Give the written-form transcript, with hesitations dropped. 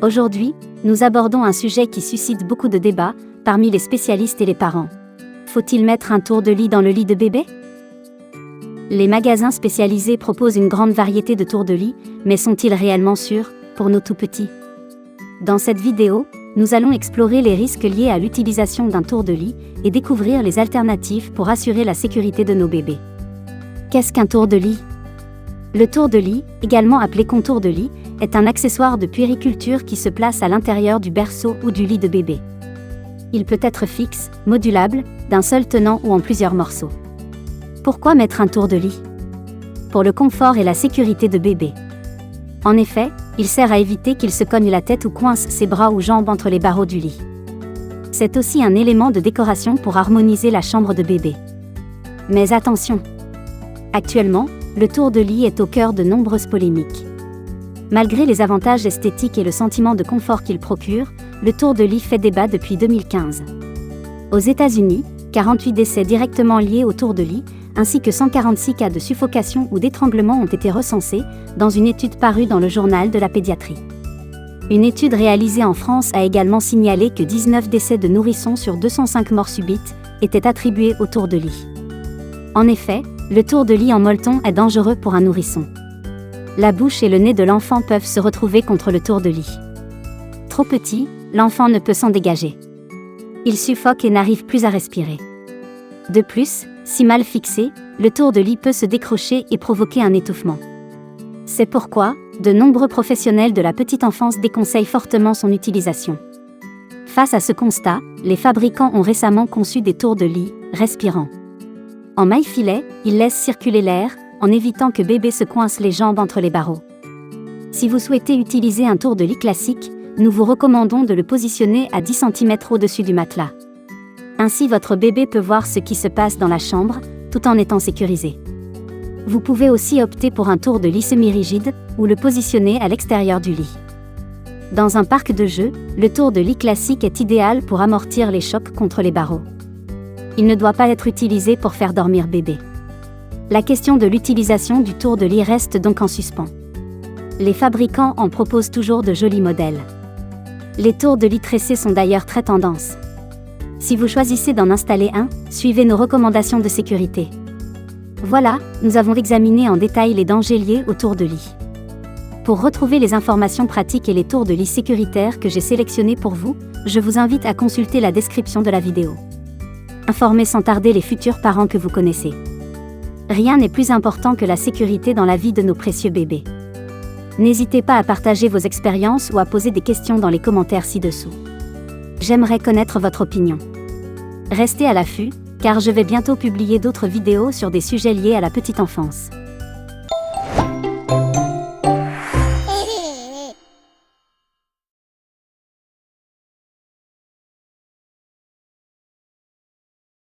Aujourd'hui, nous abordons un sujet qui suscite beaucoup de débats parmi les spécialistes et les parents. Faut-il mettre un tour de lit dans le lit de bébé? Les magasins spécialisés proposent une grande variété de tours de lit, mais sont-ils réellement sûrs pour nos tout-petits? Dans cette vidéo, nous allons explorer les risques liés à l'utilisation d'un tour de lit et découvrir les alternatives pour assurer la sécurité de nos bébés. Qu'est-ce qu'un tour de lit? Le tour de lit, également appelé contour de lit, est un accessoire de puériculture qui se place à l'intérieur du berceau ou du lit de bébé. Il peut être fixe, modulable, d'un seul tenant ou en plusieurs morceaux. Pourquoi mettre un tour de lit? Pour le confort et la sécurité de bébé. En effet, il sert à éviter qu'il se cogne la tête ou coince ses bras ou jambes entre les barreaux du lit. C'est aussi un élément de décoration pour harmoniser la chambre de bébé. Mais attention! Actuellement, le tour de lit est au cœur de nombreuses polémiques. Malgré les avantages esthétiques et le sentiment de confort qu'il procure, le tour de lit fait débat depuis 2015. Aux États-Unis, 48 décès directement liés au tour de lit, ainsi que 146 cas de suffocation ou d'étranglement ont été recensés, dans une étude parue dans le journal de la pédiatrie. Une étude réalisée en France a également signalé que 19 décès de nourrissons sur 205 morts subites étaient attribués au tour de lit. En effet, le tour de lit en molleton est dangereux pour un nourrisson. La bouche et le nez de l'enfant peuvent se retrouver contre le tour de lit. Trop petit, l'enfant ne peut s'en dégager. Il suffoque et n'arrive plus à respirer. De plus, si mal fixé, le tour de lit peut se décrocher et provoquer un étouffement. C'est pourquoi, de nombreux professionnels de la petite enfance déconseillent fortement son utilisation. Face à ce constat, les fabricants ont récemment conçu des tours de lit respirants. En maille-filet, ils laissent circuler l'air, en évitant que bébé se coince les jambes entre les barreaux. Si vous souhaitez utiliser un tour de lit classique, nous vous recommandons de le positionner à 10 cm au-dessus du matelas. Ainsi votre bébé peut voir ce qui se passe dans la chambre, tout en étant sécurisé. Vous pouvez aussi opter pour un tour de lit semi-rigide, ou le positionner à l'extérieur du lit. Dans un parc de jeux, le tour de lit classique est idéal pour amortir les chocs contre les barreaux. Il ne doit pas être utilisé pour faire dormir bébé. La question de l'utilisation du tour de lit reste donc en suspens. Les fabricants en proposent toujours de jolis modèles. Les tours de lit tressés sont d'ailleurs très tendance. Si vous choisissez d'en installer un, suivez nos recommandations de sécurité. Voilà, nous avons examiné en détail les dangers liés au tour de lit. Pour retrouver les informations pratiques et les tours de lit sécuritaires que j'ai sélectionnés pour vous, je vous invite à consulter la description de la vidéo. Informez sans tarder les futurs parents que vous connaissez. Rien n'est plus important que la sécurité dans la vie de nos précieux bébés. N'hésitez pas à partager vos expériences ou à poser des questions dans les commentaires ci-dessous. J'aimerais connaître votre opinion. Restez à l'affût, car je vais bientôt publier d'autres vidéos sur des sujets liés à la petite enfance.